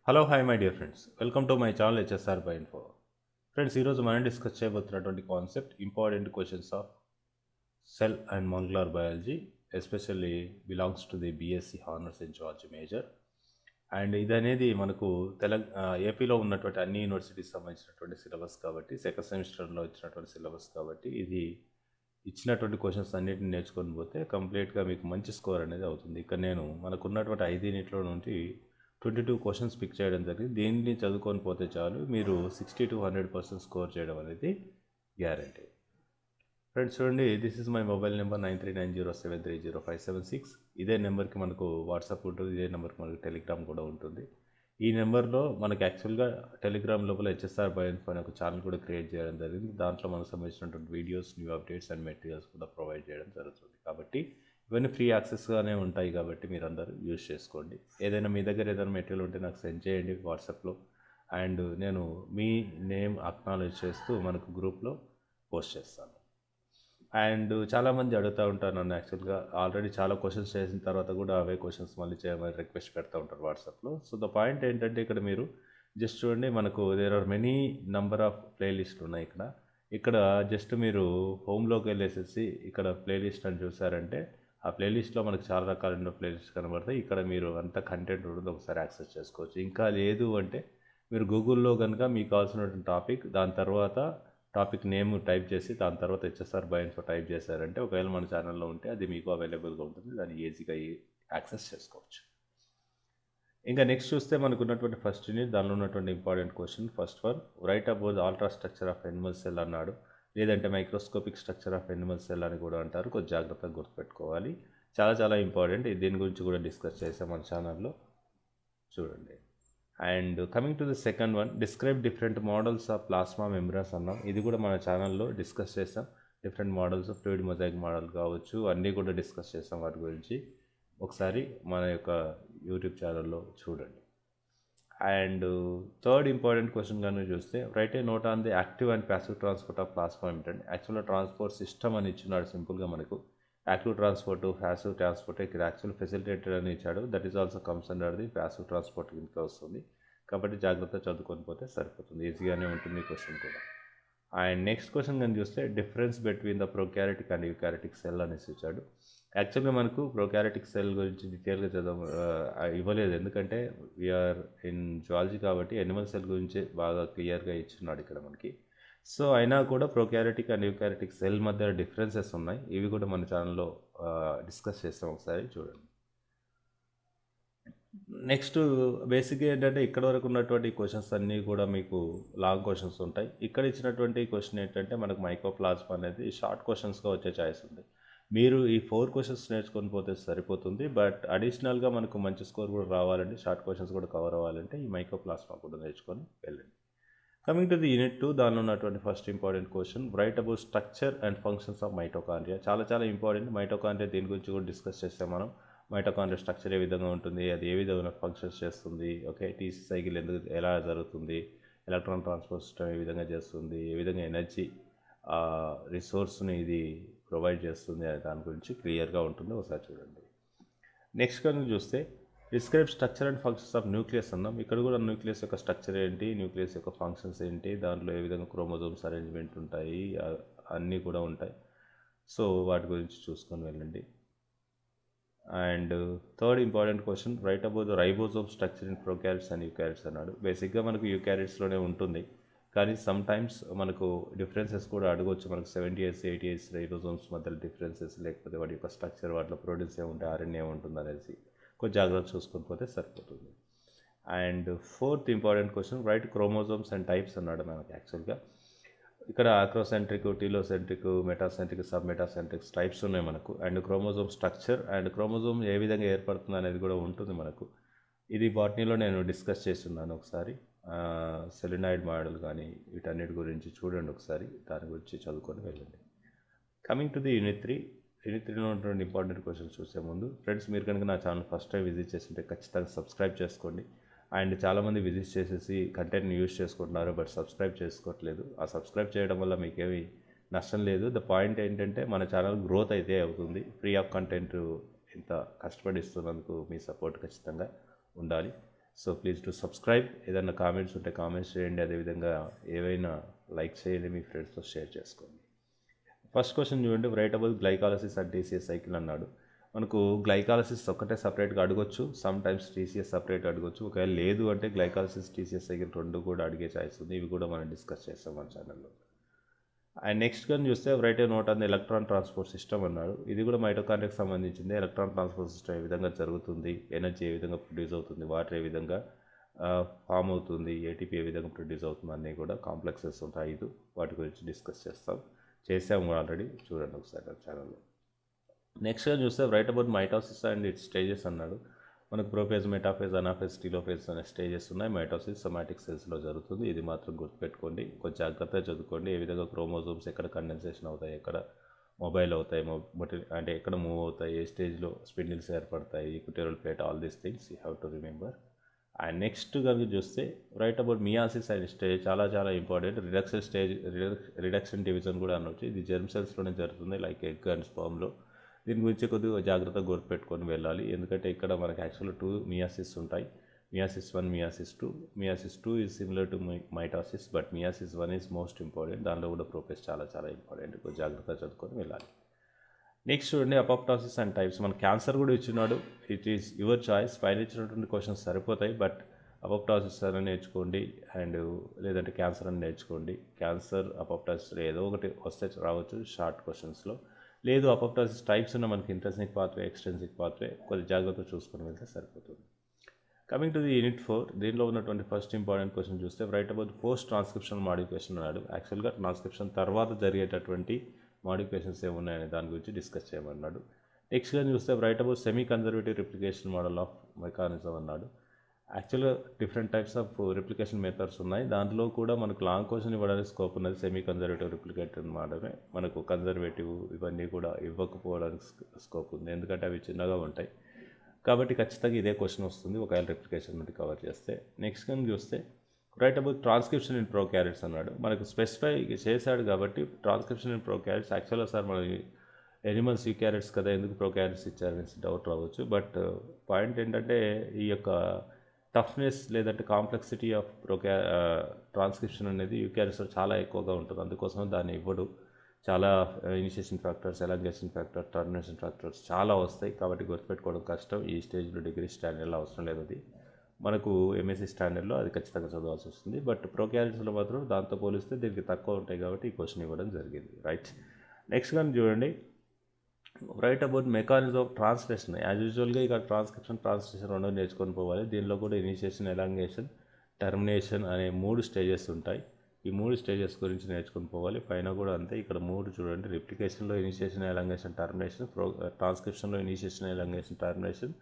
Hello hi my dear friends, welcome to my channel HSR by info. Friends, ఈరోజు మనం discuss చేయబోతున్నటువంటి concept important questions of cell and molecular biology, especially belongs to the BSc honours in zoology major. And ఇది అనేది మనకు ఏపీలో ఉన్నటువంటి అన్ని universities సంబంధించినటువంటి సిలబస్ కాబట్టి, సెకండ్ సెమిస్టర్లో ఇచ్చినటువంటి సిలబస్ కాబట్టి, ఇది ఇచ్చినటువంటి క్వశ్చన్స్ అన్నిటిని నేర్చుకొని పోతే కంప్లీట్గా మీకు మంచి స్కోర్ అనేది అవుతుంది. ఇక్కడ నేను మనకున్నటువంటి 5 యూనిట్ల నుండి 22 క్వశ్చన్స్ పిక్ చేయడం జరిగింది. దీన్ని చదువుకొని పోతే చాలు, మీరు 60 to 100% స్కోర్ చేయడం అనేది గ్యారంటీ. ఫ్రెండ్స్ చూడండి, this is my mobile number 9390730576. ఇదే నెంబర్కి మనకు వాట్సాప్ ఉంటుంది, ఇదే నెంబర్కి మనకు టెలిగ్రామ్ కూడా ఉంటుంది. ఈ నెంబర్లో మనకు యాక్చువల్గా టెలిగ్రామ్ లోపల హెచ్ఎస్ఆర్ బై ఇన్ఫో అనే ఒక ఛానల్ కూడా క్రియేట్ చేయడం జరిగింది. దాంట్లో మనకు సంబంధించినటువంటి videos, new updates and materials కూడా ప్రొవైడ్ చేయడం జరుగుతుంది. కాబట్టి ఇవన్నీ ఫ్రీ యాక్సెస్గానే ఉంటాయి కాబట్టి మీరందరూ యూజ్ చేసుకోండి. ఏదైనా మీ దగ్గర ఏదైనా మెటీరియల్ ఉంటే నాకు సెండ్ చేయండి వాట్సాప్లో, అండ్ నేను మీ నేమ్ అక్నాలెడ్జ్ చేస్తూ మనకు గ్రూప్లో పోస్ట్ చేస్తాను. అండ్ చాలామంది అడుగుతూ ఉంటారు నన్ను, యాక్చువల్గా ఆల్రెడీ చాలా క్వశ్చన్స్ చేసిన తర్వాత కూడా అవే క్వశ్చన్స్ మళ్ళీ చేయమని రిక్వెస్ట్ పెడతా ఉంటారు వాట్సాప్లో. సో ద పాయింట్ ఏంటంటే, ఇక్కడ మీరు జస్ట్ చూడండి, మనకు there are many number of ప్లేలిస్ట్లు ఉన్నాయి. ఇక్కడ జస్ట్ మీరు హోమ్లోకి వెళ్ళేసేసి ఇక్కడ ప్లేలిస్ట్ అని చూసారంటే, ఆ ప్లేలిస్ట్లో మనకు చాలా రకాలైన ప్లేలిస్ట్ కనబడతాయి. ఇక్కడ మీరు అంత కంటెంట్ ఉంటుంది, ఒకసారి యాక్సెస్ చేసుకోవచ్చు. ఇంకా లేదు అంటే మీరు గూగుల్లో కనుక మీకు కావాల్సినటువంటి టాపిక్, దాని తర్వాత టాపిక్ నేమ్ టైప్ చేసి దాని తర్వాత హెచ్ఎస్ఆర్ బై ఇన్ఫో టైప్ చేశారంటే, ఒకవేళ మన ఛానల్లో ఉంటే అది మీకు అవైలబుల్గా ఉంటుంది, దాన్ని ఈజీగా యాక్సెస్ చేసుకోవచ్చు. ఇంకా నెక్స్ట్ చూస్తే మనకు ఉన్నటువంటి ఫస్ట్ యూనిట్, దానిలో ఉన్నటువంటి important question first one, write about ultra structure of Animal cell అన్నాడు. లేదంటే microscopic structure of Animal cell అని కూడా అంటారు. కొంచెం జాగ్రత్తగా గుర్తుపెట్టుకోవాలి, చాలా చాలా ఇంపార్టెంట్. దీని గురించి కూడా డిస్కస్ చేసాం మన ఛానల్లో, చూడండి. And coming to the second one, describe different models of plasma membranes అన్నాం. ఇది కూడా మన ఛానల్లో డిస్కస్ చేసాం. Different models, fluid mosaic model కావచ్చు, అన్నీ కూడా డిస్కస్ చేసాం. వాటి గురించి ఒకసారి మన యొక్క యూట్యూబ్ ఛానల్లో చూడండి. అండ్ థర్డ్ ఇంపార్టెంట్ క్వశ్చన్ కనుక చూస్తే, right a note on the active and passive transport of plasma ఏమిటండి. యాక్చువల్గా ట్రాన్స్పోర్ట్ సిస్టమ్ అని ఇచ్చినాడు సింపుల్గా మనకు. యాక్టివ్ ట్రాన్స్పోర్ట్, ప్యాసివ్ ట్రాన్స్పోర్ట్, ఇక్కడ యాక్చువల్ ఫెసిలిటేటెడ్ అని ఇచ్చాడు. That is also comes under the passive transport కిందకి వస్తుంది. కాబట్టి జాగ్రత్తగా చదువుకొని పోతే సరిపోతుంది, ఈజీగానే ఉంటుంది క్వశ్చన్ కూడా. అండ్ నెక్స్ట్ క్వశ్చన్ కానీ చూస్తే, difference between the prokaryotic and eukaryotic cell అనేసి ఇచ్చాడు. యాక్చువల్గా మనకు ప్రొకారిటిక్ సెల్ గురించి డీటెయిల్గా ఇవ్వలేదు, ఎందుకంటే వీఆర్ ఇన్ జువాలజీ కాబట్టి ఎనిమల్ సెల్ గురించి బాగా క్లియర్గా ఇచ్చున్నాడు ఇక్కడ మనకి. సో అయినా కూడా ప్రొకారిటిక్ అండ్ యూకారిటిక్ సెల్ మధ్య డిఫరెన్సెస్ ఉన్నాయి. ఇవి కూడా మన ఛానల్లో డిస్కస్ చేస్తాం, ఒకసారి చూడండి. నెక్స్ట్ బేసిక్గా ఏంటంటే, ఇక్కడ వరకు ఉన్నటువంటి క్వశ్చన్స్ అన్నీ కూడా మీకు లాంగ్ క్వశ్చన్స్ ఉంటాయి. ఇక్కడ ఇచ్చినటువంటి క్వశ్చన్ ఏంటంటే, మనకు మైక్రోప్లాస్మా అనేది షార్ట్ క్వశ్చన్స్గా వచ్చే ఛాయిస్ ఉంది. మీరు ఈ 4 క్వశ్చన్స్ నేర్చుకొని పోతే సరిపోతుంది. బట్ అడిషనల్గా మనకు మంచి స్కోర్ కూడా రావాలంటే, షార్ట్ క్వశ్చన్స్ కూడా కవర్ అవ్వాలంటే ఈ మైక్రోప్లాస్మా కూడా నేర్చుకొని వెళ్ళండి. కమింగ్ టు ది యూనిట్ 2, దానిలో ఉన్నటువంటి first important question, write about structure and functions of mitochondria. చాలా చాలా ఇంపార్టెంట్. మైటోకాండ్రియా దీని గురించి కూడా డిస్కస్ చేస్తాం మనం. మైటోకాండ్రియా స్ట్రక్చర్ ఏ విధంగా ఉంటుంది, అది ఏ విధంగా ఫంక్షన్స్ చేస్తుంది, ఓకే, టీసీ సైకిల్ ఎలా జరుగుతుంది, ఎలక్ట్రాన్ ట్రాన్స్పోర్ట్ సిస్టమ్ ఏ విధంగా చేస్తుంది, ఏ విధంగా ఎనర్జీ రిసోర్స్ని ఇది ప్రొవైడ్ చేస్తుంది అనే దాని గురించి క్లియర్గా ఉంటుంది, ఒకసారి చూడండి. నెక్స్ట్ కనుక చూస్తే, describe structure and functions of nucleus అన్నాం. ఇక్కడ కూడా న్యూక్లియస్ యొక్క స్ట్రక్చర్ ఏంటి, న్యూక్లియస్ యొక్క ఫంక్షన్స్ ఏంటి, దాంట్లో ఏ విధంగా క్రోమోజోమ్స్ అరేంజ్మెంట్ ఉంటాయి, అన్నీ కూడా ఉంటాయి. సో వాటి గురించి చూసుకొని వెళ్ళండి. And third important question, write about the ribosome structure in prokaryotes and eukaryotes అన్నాడు. బేసిక్గా మనకు యూకారియోట్స్లోనే ఉంటుంది, కానీ సమ్ టైమ్స్ మనకు డిఫరెన్సెస్ కూడా అడగవచ్చు. మనకు 70s 80s రైబోజోమ్స్ మధ్యలో డిఫరెన్సెస్, లేకపోతే వాటి యొక్క స్ట్రక్చర్, వాటిలో ప్రోటీన్స్ ఏముంటాయి, ఆర్ఎన్ఏ ఏముంటుంది అనేసి కొంచెం జాగ్రత్త చూసుకొని పోతే సరిపోతుంది. And fourth important question, write chromosomes and types అన్నాడు మనకి. యాక్చువల్గా ఇక్కడ acrocentric, telocentric, metacentric, sub metacentric types ఉన్నాయి మనకు. And chromosome structure and chromosome ఏ విధంగా ఏర్పడుతుంది అనేది కూడా ఉంటుంది మనకు. ఇది బాటనీలో నేను డిస్కస్ చేస్తున్నాను, ఒకసారి సెలినాయిడ్ మోడల్ కానీ వీటన్నిటి గురించి చూడండి, ఒకసారి దాని గురించి చదువుకొని వెళ్ళండి. Coming to the unit 3, unit 3లో ఉన్నటువంటి ఇంపార్టెంట్ క్వశ్చన్స్ చూసే ముందు, ఫ్రెండ్స్ మీరు కనుక నా ఛానల్ ఫస్ట్ టైం విజిట్ చేస్తుంటే ఖచ్చితంగా సబ్స్క్రైబ్ చేసుకోండి. అండ్ చాలామంది విజిట్ చేసేసి కంటెంట్ని యూజ్ చేసుకుంటున్నారు, బట్ సబ్స్క్రైబ్ చేసుకోవట్లేదు. ఆ సబ్స్క్రైబ్ చేయడం వల్ల మీకేమీ నష్టం లేదు. ద పాయింట్ ఏంటంటే, మన ఛానల్ గ్రోత్ అయితే అవుతుంది. ఫ్రీ ఆఫ్ కంటెంట్ ఇంత కష్టపడి ఇస్తున్నందుకు మీ సపోర్ట్ ఖచ్చితంగా ఉండాలి. So please to subscribe. ఏదైనా కామెంట్స్ ఉంటే కామెంట్స్ చేయండి, అదేవిధంగా ఏవైనా లైక్ చేయండి, మీ ఫ్రెండ్స్తో షేర్ చేసుకోండి. ఫస్ట్ క్వశ్చన్ చూడండి, write about glycolysis and TCS cycle అన్నాడు. మనకు గ్లైకాలసిస్ ఒక్కటే సపరేట్గా అడగొచ్చు, సమ్ టైమ్స్ టీసీఎస్ సపరేట్ అడగొచ్చు. ఒకవేళ లేదు అంటే గ్లైకాలసిస్ టీసీఎస్ సైకిల్ రెండు కూడా అడిగే ఛాయిస్ ఉంది. ఇవి కూడా మనం డిస్కస్ చేస్తాం మన ఛానల్లో. అండ్ నెక్స్ట్ కానీ చూస్తే right a note on the electron transport system అన్నాడు. ఇది కూడా మైటోకాండ్రియాకి సంబంధించింది. ఎలక్ట్రాన్ ట్రాన్స్పోర్ట్ సిస్టమ్ ఏ విధంగా జరుగుతుంది, ఎనర్జీ ఏ విధంగా ప్రొడ్యూస్ అవుతుంది, వాటర్ ఏ విధంగా ఫామ్ అవుతుంది, ఏటీపీ ఏ విధంగా ప్రొడ్యూస్ అవుతుంది అన్నీ కూడా కాంప్లెక్సెస్ ఉంటాయి. వాటి గురించి డిస్కస్ చేసాము ఆల్రెడీ, చూడండి ఒకసారి నా ఛానల్లో. నెక్స్ట్ చూస్తే write about mitosis and it's stages అన్నాడు. మనకు ప్రోఫేజ్, మెటాఫేజ్, అనాఫేజ్, టీలోఫేజ్ అనే స్టేజెస్ ఉన్నాయి. మైటోసిస్ సొమాటిక్ సెల్స్లో జరుగుతుంది. ఇది మాత్రం గుర్తుపెట్టుకోండి, కొంచెం జాగ్రత్తగా చదువుకోండి. ఏ విధంగా క్రోమోజోమ్స్ ఎక్కడ కండెన్సేషన్ అవుతాయి, ఎక్కడ మొబైల్ అవుతాయి, అంటే ఎక్కడ మూవ్ అవుతాయి, ఏ స్టేజ్లో స్పిన్డిల్స్ ఏర్పడతాయి, equatorial plate, all these things you have to remember. And next కనుక చూస్తే write about meiosis and stage చాలా చాలా important. Reduction stage, reduction division కూడా అనొచ్చు. ఇది జెర్మ్ సెల్స్లోనే జరుగుతుంది, లైక్ ఎగ్ అండ్ స్పర్మ్లో. దీని గురించి కొద్దిగా జాగ్రత్తగా గుర్తుపెట్టుకొని వెళ్ళాలి, ఎందుకంటే ఇక్కడ మనకి యాక్చువల్గా 2 మియాసిస్ ఉంటాయి. Meiosis 1, meiosis 2. Meiosis 2 is similar to mitosis, but meiosis 1 is most important. దానిలో కూడా ప్రోఫేస్ చాలా చాలా ఇంపార్టెంట్, కొంచెం జాగ్రత్తగా చదువుకొని వెళ్ళాలి. నెక్స్ట్ చూడండి, అపోప్టాసిస్ అండ్ టైప్స్. మన క్యాన్సర్ కూడా ఇచ్చినాడు, ఇట్ ఈస్ యువర్ చాయిస్. పైన ఇచ్చినటువంటి క్వశ్చన్స్ సరిపోతాయి, బట్ అపోప్టాసిస్ అని నేర్చుకోండి, అండ్ లేదంటే క్యాన్సర్ అని నేర్చుకోండి. క్యాన్సర్, అపోప్టాసిస్ ఏదో ఒకటి వస్తే రావచ్చు షార్ట్ క్వశ్చన్స్లో. లేదు అపోప్టాసిస్ టైప్స్ ఉన్న మనకి ఇంట్రెన్సిక్ పాత్వే, ఎక్స్ట్రెన్సిక్ పాత్వే, కొద్ది జాగ్రత్తగా చూసుకొని వెళ్తే సరిపోతుంది. కమింగ్ టు ది యూనిట్ 4, దీనిలో ఉన్నటువంటి ఫస్ట్ ఇంపార్టెంట్ క్వశ్చన్ చూస్తే write about post transcription modification అన్నాడు. యాక్చువల్గా ట్రాన్స్క్రిప్షన్ తర్వాత జరిగేటటువంటి మాడిఫికేషన్స్ ఏమున్నాయనే దాని గురించి డిస్కస్ చేయమన్నాడు. నెక్స్ట్గా చూస్తే write about semi conservative replication model of mechanism అన్నాడు. యాక్చువల్గా different types of replication methods ఉన్నాయి. దాంట్లో కూడా మనకు లాంగ్ క్వశ్చన్ ఇవ్వడానికి స్కోప్ ఉన్నది సెమీ కన్జర్వేటివ్ రిప్లికేటెడ్ మోడలే. మనకు కన్జర్వేటివ్ ఇవన్నీ కూడా ఇవ్వకపోవడానికి స్కోప్ ఉంది, ఎందుకంటే అవి చిన్నగా ఉంటాయి. కాబట్టి ఖచ్చితంగా ఇదే క్వశ్చన్ వస్తుంది ఒకవేళ రిప్లికేషన్ నుండి కవర్ చేస్తే. నెక్స్ట్ కానీ చూస్తే write about transcription in prokaryotes అన్నాడు. మనకు స్పెసిఫై చేశాడు కాబట్టి ట్రాన్స్క్రిప్షన్ ఇన్ ప్రోకారియోట్స్. యాక్చువల్గా సార్ మన ఎనిమల్స్ యూకారియోట్స్ కదా, ఎందుకు ప్రోకారియోట్స్ ఇచ్చారనేసి డౌట్ రావచ్చు. బట్ పాయింట్ ఏంటంటే ఈ యొక్క టఫ్నెస్ లేదంటే కాంప్లెక్సిటీ ఆఫ్ ట్రాన్స్క్రిప్షన్ అనేది యూకారియోట్స్లో చాలా ఎక్కువగా ఉంటుంది, అందుకోసం దాన్ని ఇవ్వడు. చాలా initiation factors, elongation factor, termination factors చాలా వస్తాయి, కాబట్టి గుర్తుపెట్టుకోవడం కష్టం. ఈ స్టేజ్లో డిగ్రీ స్టాండర్డ్లో అవసరం లేదు, అది మనకు ఎంఎస్సీ స్టాండర్డ్లో అది ఖచ్చితంగా చదవాల్సి వస్తుంది. బట్ ప్రోకారియోట్స్లో మాత్రం దాంతో పోలిస్తే దీనికి తక్కువ ఉంటాయి కాబట్టి ఈ క్వశ్చన్ ఇవ్వడం జరిగింది. రైట్. నెక్స్ట్ కానీ చూడండి, write about mechanism of translation. As యూజువల్గా ఇక్కడ ట్రాన్స్క్రిప్షన్, ట్రాన్స్లేషన్ రెండు నేర్చుకొని పోవాలి. దీనిలో కూడా ఇనిషియేషన్, ఎలాంగేషన్, టర్మినేషన్ అనే 3 స్టేజెస్ ఉంటాయి. ఈ 3 స్టేజెస్ గురించి నేర్చుకొని పోవాలి. పైన కూడా అంతే, ఇక్కడ 3 చూడండి. రిప్లికేషన్లో ఇనిషియేషన్, ఎలాంగేషన్, టర్మినేషన్. ట్రాన్స్క్రిప్షన్లో ఇనిషియేషన్, ఎలాంగేషన్, టర్మినేషన్.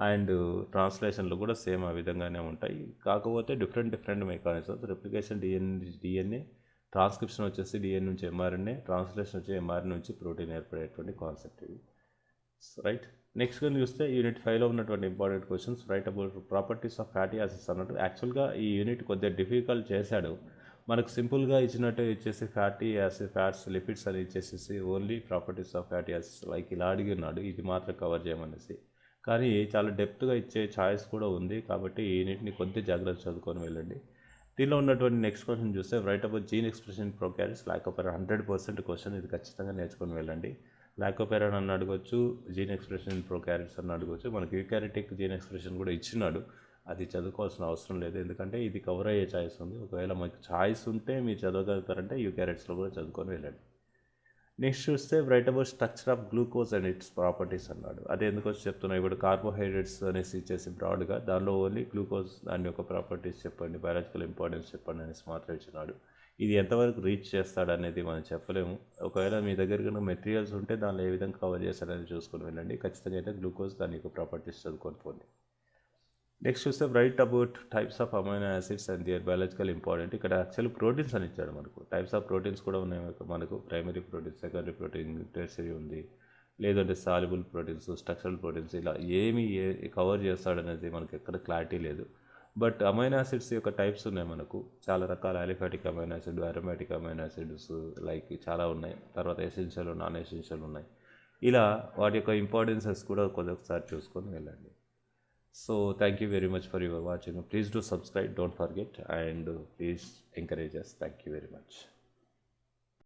అండ్ ట్రాన్స్లేషన్లో కూడా సేమ్ ఆ విధంగానే ఉంటాయి, కాకపోతే different mechanisms. Replication DNA, transcription వచ్చేసి డిఎన్ఏ నుంచి ఎంఆర్ఎన్ఏ, ట్రాన్స్లేషన్ వచ్చి ఎంఆర్ఎన్ఏ నుంచి ప్రోటీన్ ఏర్పడేటువంటి కాన్సెప్ట్ ఇవి. రైట్. నెక్స్ట్ కానీ చూస్తే యూనిట్ 5లో ఉన్నటువంటి important questions. Write about properties of fatty acids అన్నట్టు. యాక్చువల్గా ఈ యూనిట్ కొద్దిగా డిఫికల్ట్ చేశాడు. మనకు సింపుల్గా ఇచ్చినట్టు ఇచ్చేసి ఫ్యాటీ యాసిడ్, ఫ్యాట్స్, లిపిడ్స్ అని ఇచ్చేసేసి only properties of fatty acids like ఇలా అడిగినాడు, ఇది మాత్రం కవర్ చేయమనేసి. కానీ చాలా డెప్త్గా ఇచ్చే ఛాయిస్ కూడా ఉంది, కాబట్టి ఈ యూనిట్ని కొద్దిగా జాగ్రత్త చదువుకొని వెళ్ళండి. దీనిలో ఉన్నటువంటి నెక్స్ట్ క్వశ్చన్ చూస్తే write about gene expression prokaryotes lac operon. 100% question, ఇది ఖచ్చితంగా నేర్చుకొని వెళ్ళండి. లాకోపెరాన్ అని అడగవచ్చు, జీన్ ఎక్స్ప్రెషన్ ప్రోకారియోట్స్ అని అడగవచ్చు. మనకి యూకారియోటిక్ జీన్ ఎక్స్ప్రెషన్ కూడా ఇచ్చినాడు, అది చదువుకోవాల్సిన అవసరం లేదు, ఎందుకంటే ఇది కవర్ అయ్యే ఛాయిస్ ఉంది. ఒకవేళ మీకు ఛాయిస్ ఉంటే మీరు చదవగలుగుతారంటే యూకారియోట్స్లో కూడా చదువుకొని వెళ్ళండి. నెక్స్ట్ చూస్తే write about structure of glucose and its properties అన్నాడు. అది ఎందుకు వచ్చి చెప్తున్నాయి, ఇప్పుడు కార్బోహైడ్రేట్స్ అనేసి ఇచ్చేసి బ్రాడ్గా, దానిలో ఓన్లీ గ్లూకోజ్ దాని యొక్క ప్రాపర్టీస్ చెప్పండి, బయాలజికల్ ఇంపార్టెన్స్ చెప్పండి అనేసి మాత్రం ఇచ్చినాడు. ఇది ఎంతవరకు రీచ్ చేస్తాడనేది మనం చెప్పలేము. ఒకవేళ మీ దగ్గర కనుక మెటీరియల్స్ ఉంటే దానిలో ఏ విధంగా కవర్ చేస్తాడనేది చూసుకొని వెళ్ళండి. ఖచ్చితంగా అయితే గ్లూకోజ్ దాని యొక్క ప్రాపర్టీస్ చదువుకొని పోండి. నెక్స్ట్ చూస్తే write about types of amino acids and their biological important. ఇక్కడ యాక్చువల్ ప్రోటీన్స్ అని ఇచ్చాడు మనకు. టైప్స్ ఆఫ్ ప్రోటీన్స్ కూడా ఉన్నాయి మనకు. Primary protein, secondary protein, tertiary ఉంది, లేదంటే సాల్యుబుల్ ప్రోటీన్స్, స్ట్రక్చరల్ ప్రోటీన్స్, ఇలా ఏమి కవర్ చేస్తాడనేది మనకి ఎక్కడ క్లారిటీ లేదు. బట్ అమైనో యాసిడ్స్ యొక్క టైప్స్ ఉన్నాయి మనకు, చాలా రకాల. Aliphatic amino acid, aromatic amino acids like చాలా ఉన్నాయి. తర్వాత ఎసెన్షియల్, నాన్ ఎసెన్షియల్ ఉన్నాయి. ఇలా వాటి యొక్క ఇంపార్టెన్సెస్ కూడా కొద్దిసారి చూసుకొని వెళ్ళండి. So thank you very much for your watching. Please do subscribe, don't forget, and please encourage us. Thank you very much.